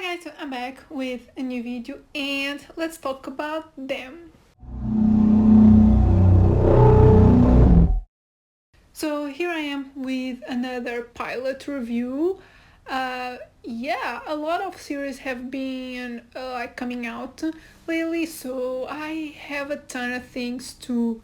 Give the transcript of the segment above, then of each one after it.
Hi guys, so I'm back with a new video and let's talk about them. So here I am with another pilot review. A lot of series have been coming out lately, so I have a ton of things to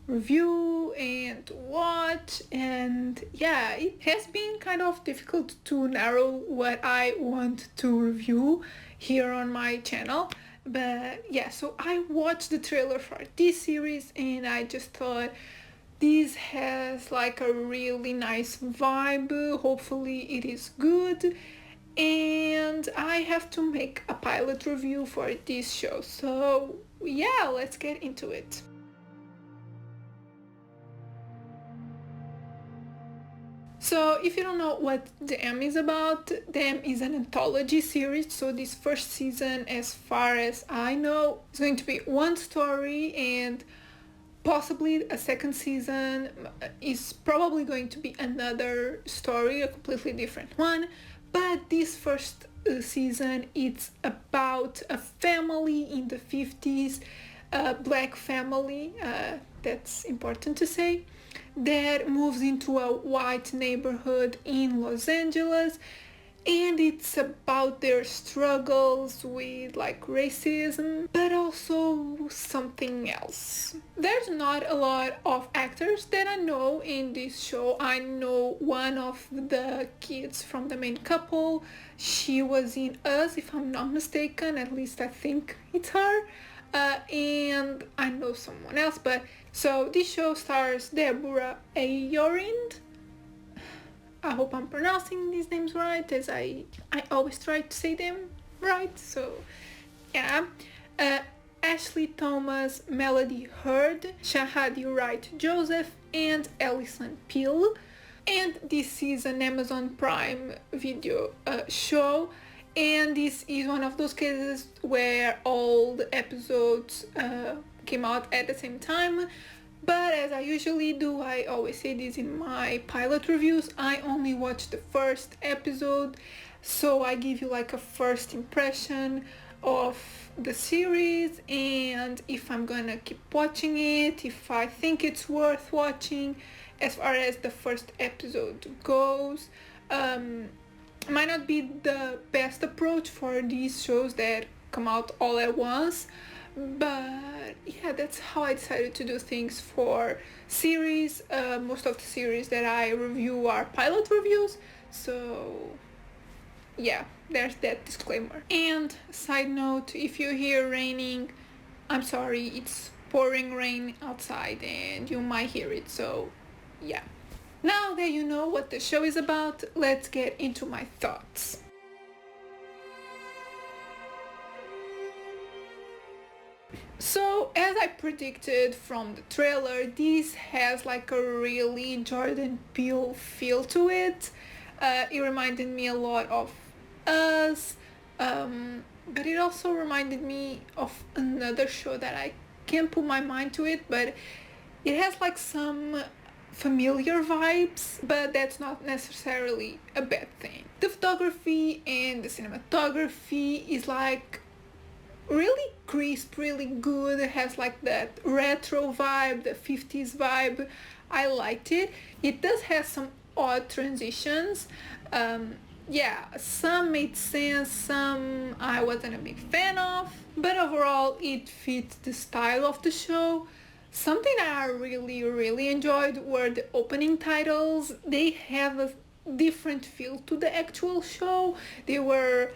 review and watch, and it has been kind of difficult to narrow what I want to review here on my channel. But so I watched the trailer for this series and I just thought this has like a really nice vibe. Hopefully it is good, and I have to make a pilot review for this show. So let's get into it. So if you don't know what Them is about, Them is an anthology series. So this first season, as far as I know, is going to be one story, and possibly a second season is probably going to be another story, a completely different one. But this first season, it's about a family in the 50s, a black family, that's important to say, that moves into a white neighborhood in Los Angeles, and it's about their struggles with like racism, but also something else. There's not a lot of actors that I know in this show. I know one of the kids from the main couple. She was in Us, if I'm not mistaken, at least I think it's her. And I know someone else, but so this show stars Deborah Ayorind. I hope I'm pronouncing these names right, as I always try to say them right. So Ashley Thomas, Melody Hurd, Shahadi Wright Joseph, and Alison Peel. And this is an Amazon Prime Video show, and this is one of those cases where all the episodes came out at the same time. But as I usually do, I always say this in my pilot reviews, I only watch the first episode, so I give you like a first impression of the series, and if I'm gonna keep watching it, if I think it's worth watching as far as the first episode goes. Might not be the best approach for these shows that come out all at once, but that's how I decided to do things for series. Most of the series that I review are pilot reviews, so there's that disclaimer. And side note, if you hear raining, I'm sorry, it's pouring rain outside and you might hear it, so now that you know what the show is about, let's get into my thoughts. So, as I predicted from the trailer, this has like a really Jordan Peele feel to it. It reminded me a lot of Us, but it also reminded me of another show that I can't put my mind to it, but it has like some familiar vibes, but that's not necessarily a bad thing. The photography and the cinematography is like really crisp, really good. It has like that retro vibe, the 50s vibe. I liked it. It does have some odd transitions. Some made sense, some I wasn't a big fan of, but overall it fits the style of the show. Something that I really enjoyed were the opening titles. They have a different feel to the actual show. They were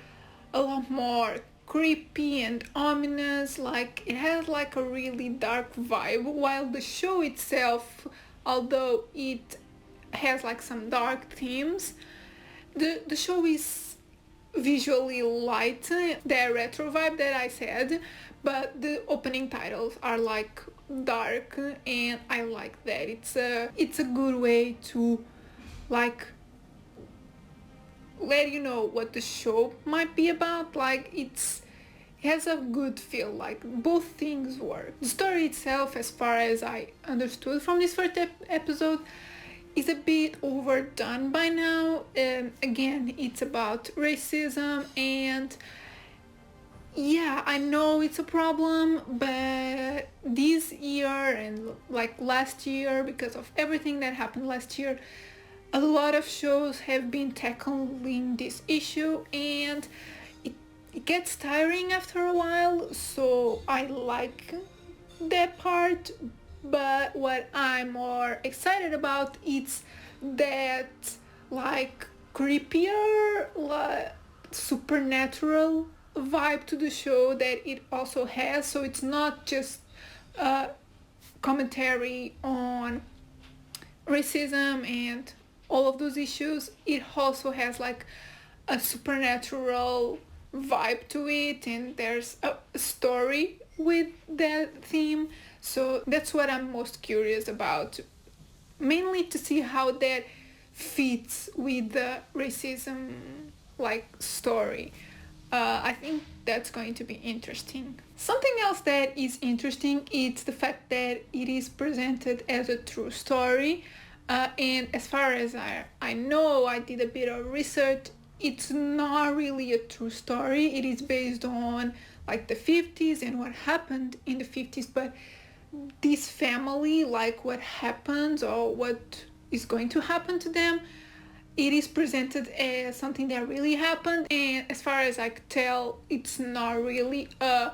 a lot more creepy and ominous, like it has like a really dark vibe, while the show itself, although it has like some dark themes, the show is visually light, the retro vibe that I said, but the opening titles are like dark, and I like that. It's a good way to like let you know what the show might be about. Like it has a good feel, like both things work. The story itself, as far as I understood from this first episode, is a bit overdone by now. Again, it's about racism, and yeah, I know it's a problem, but this year and like last year, because of everything that happened last year, a lot of shows have been tackling this issue, and it gets tiring after a while. So I like that part, but what I'm more excited about is that like creepier, like supernatural vibe to the show that it also has. So it's not just commentary on racism and all of those issues. It also has like a supernatural vibe to it, and there's a story with that theme. So that's what I'm most curious about, mainly to see how that fits with the racism like story. I think that's going to be interesting. Something else that is interesting is the fact that it is presented as a true story. And as far as I know, I did a bit of research. It's not really a true story. It is based on like the 50s and what happened in the 50s. But this family, like what happens or what is going to happen to them, it is presented as something that really happened, and as far as I could tell, it's not really a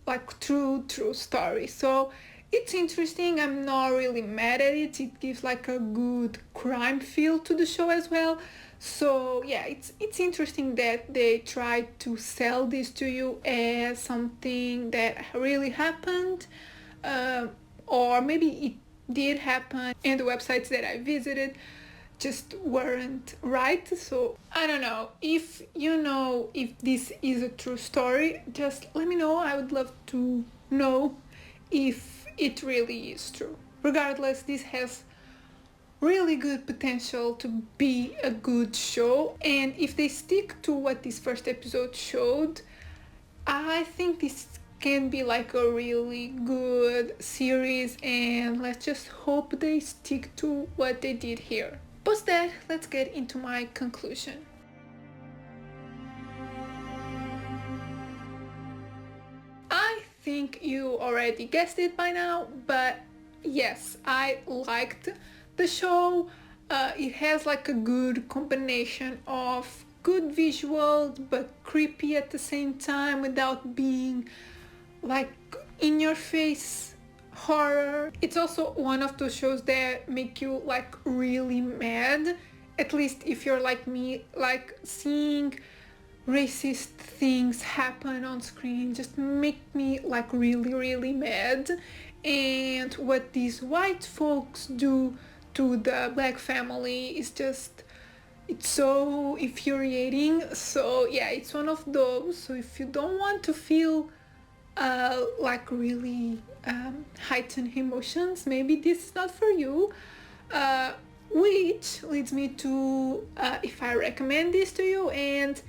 like true story. So it's interesting. I'm not really mad at it. It gives like a good crime feel to the show as well. So yeah, it's interesting that they try to sell this to you as something that really happened, or maybe it did happen, and the websites that I visited just weren't right. So I don't know. If you know if this is a true story, just let me know. I would love to know if it really is true. Regardless, this has really good potential to be a good show, and if they stick to what this first episode showed, I think this can be like a really good series, and let's just hope they stick to what they did here. Post that, let's get into my conclusion. I think you already guessed it by now, but yes, I liked the show. It has like a good combination of good visuals but creepy at the same time without being like in your face horror. It's also one of those shows that make you like really mad, at least if you're like me, like seeing racist things happen on screen just make me like really mad. And what these white folks do to the black family is just, it's so infuriating. So yeah, it's one of those. So if you don't want to feel like really heightened emotions, maybe this is not for you. Which leads me to if I recommend this to you, and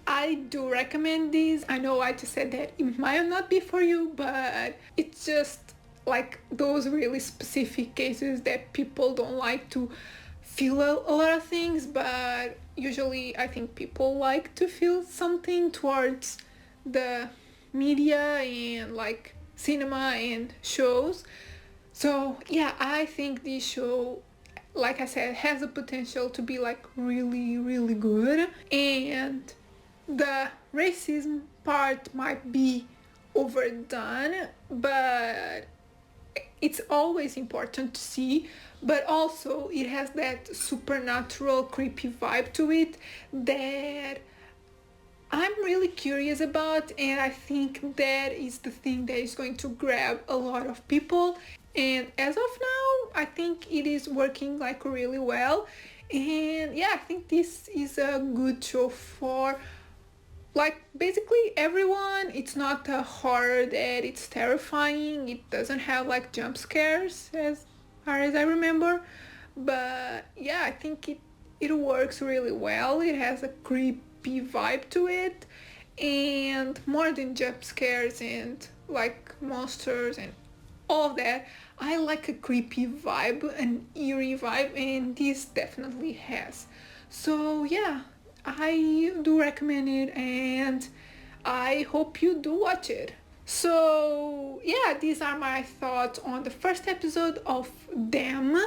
I do recommend this. I know I just said that it might not be for you, but it's just like those really specific cases that people don't like to feel a lot of things, but usually I think people like to feel something towards the media and like cinema and shows. So yeah, I think this show, like I said, has the potential to be like really good, and the racism part might be overdone, but it's always important to see. But also it has that supernatural creepy vibe to it that I'm really curious about, and I think that is the thing that is going to grab a lot of people. And as of now, I think it is working like really well. And yeah, I think this is a good show for like basically everyone. It's not a horror that it's terrifying. It doesn't have like jump scares as far as I remember. But yeah, I think it works really well. It has a creepy vibe to it, and more than jump scares and like monsters and all of that, I like a creepy vibe, an eerie vibe, and this definitely has. So yeah, I do recommend it, and I hope you do watch it. So yeah, these are my thoughts on the first episode of Them.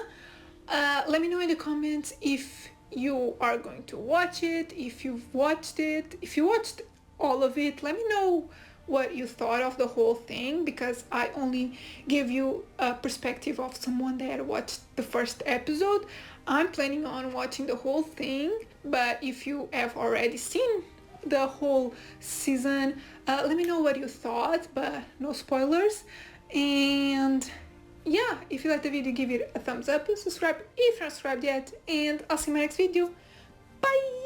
Let me know in the comments if you are going to watch it, if you've watched it, if you watched all of it. Let me know what you thought of the whole thing, because I only give you a perspective of someone that watched the first episode. I'm planning on watching the whole thing, but if you have already seen the whole season, let me know what you thought, but no spoilers. And yeah, if you like the video, give it a thumbs up, subscribe if you're not subscribed yet, and I'll see you in my next video. Bye!